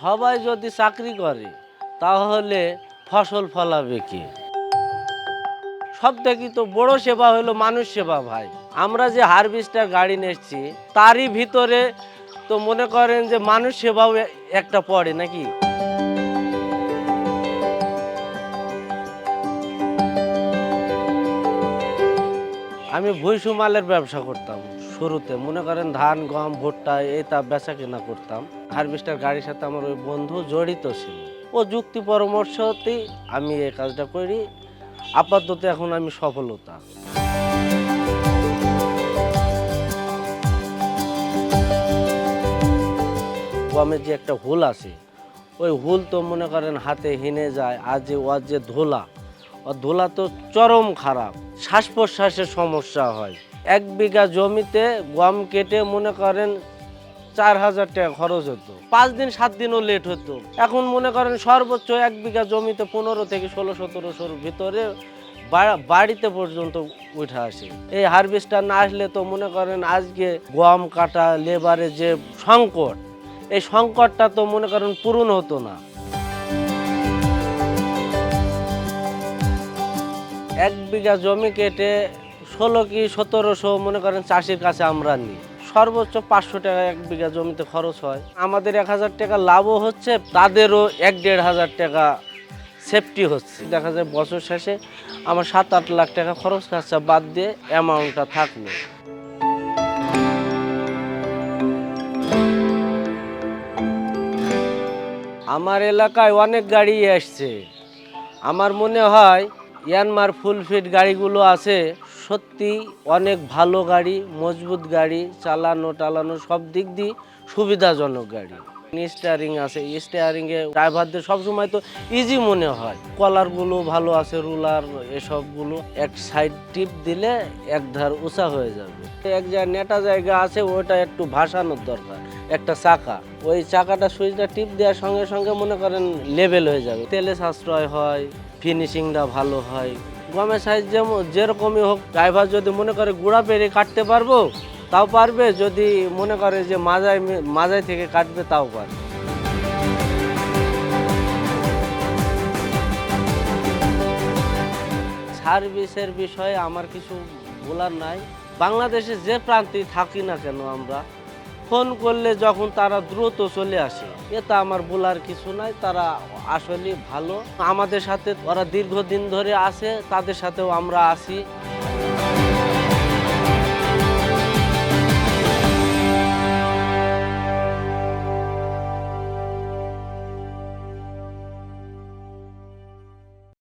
সবাই যদি চাকরি করে তাহলে ফসল ফলাবে কে? সব থেকে তো বড় সেবা হলো মানুষ সেবা ভাই। আমরা যে হারভেস্টার গাড়ি নিচ্ছি তারই ভিতরে তো মনে করেন যে মানুষ সেবাও একটা পড়ে নাকি। আমি ভুসি মালের ব্যবসা করতাম শুরুতে, মনে করেন ধান গম ভুট্টা এটা বেচা কেনা করতাম। হারভেস্টার গাড়ির সাথে আমার ওই বন্ধু জড়িত ছিল, ও যুক্তি পরামর্শতেই আমি এই কাজটা করি। আপাতত এখন আমি সফলতা। গমের যে একটা হুল আছে, ওই হুল তো মনে করেন হাতে হেনে যায়। আর যে ওর যে ধুলা, ওর ধুলা তো চরম খারাপ, শ্বাস প্রশ্বাসের সমস্যা হয়। 1 বিঘা জমিতে গম কেটে মনে করেন 4,000 টাকা খরচ হতো, 5 দিন 7 দিনও লেট হতো। এখন মনে করেন সর্বোচ্চ 1 বিঘা জমিতে 15 থেকে 16-1700 ভিতরে বাড়িতে পর্যন্ত উঠে আসে। এই হারভেস্টার না আসলে তো মনে করেন আজকে গম কাটা লেবারের যে সংকট, এই সংকটটা তো মনে করেন পূরণ হতো না। 1 বিঘা জমি কেটে 16 কি 1700 মনে করেন চাষির কাছে আমরা নিই। সর্বোচ্চ 500 টাকা 1 বিঘা জমিতে খরচ হয়। আমাদের 1000 টাকা লাভও হচ্ছে, তাদেরও 1-1.5 টাকা সেফটি হচ্ছে। দেখা যায় বছর শেষে আমার 7-8 লাখ টাকা খরচ খরচা বাদ দিয়ে অ্যামাউন্টটা থাকলো। আমার এলাকায় অনেক গাড়ি আসছে। আমার মনে হয় ইয়ানমার ফুল ফিট গাড়িগুলো আছে, সত্যি অনেক ভালো গাড়ি, মজবুত গাড়ি, চালানো টালানো সব দিক দিয়ে সুবিধাজনক গাড়ি। স্টিয়ারিং আছে, স্টিয়ারিংয়ে ড্রাইভারদের সবসময় তো ইজি মনে হয়। কলারগুলো ভালো আছে, রুলার এসবগুলো এক সাইড টিপ দিলে এক ধার উঁচা হয়ে যাবে। এক জায়গায় নেটা জায়গা আছে, ওটা একটু ভাসানোর দরকার। একটা চাকা, ওই চাকাটা সুইচটা টিপ দেওয়ার সঙ্গে সঙ্গে মনে করেন লেভেল হয়ে যাবে। তেলে সাশ্রয় হয়, ফিনিশিংটা ভালো হয়। গমের সাইজ যেরকমই হোক, ড্রাইভার যদি মনে করে গুঁড়া পেরে কাটতে পারবো তাও পারবে, যদি মনে করে যে মাজায় থেকে কাটবে তাও পারবে। সার্ভিসের বিষয়ে আমার কিছু বলার নাই। বাংলাদেশে যে প্রান্তে থাকি না কেন, আমরা ফোন করলে যখন তারা দ্রুত চলে আসে, এটা আমার বলার কিছু নাই। তারা আসলে ভালো, আমাদের সাথে ওরা দীর্ঘদিন ধরে আছে, তাদের সাথেও আমরা আছি।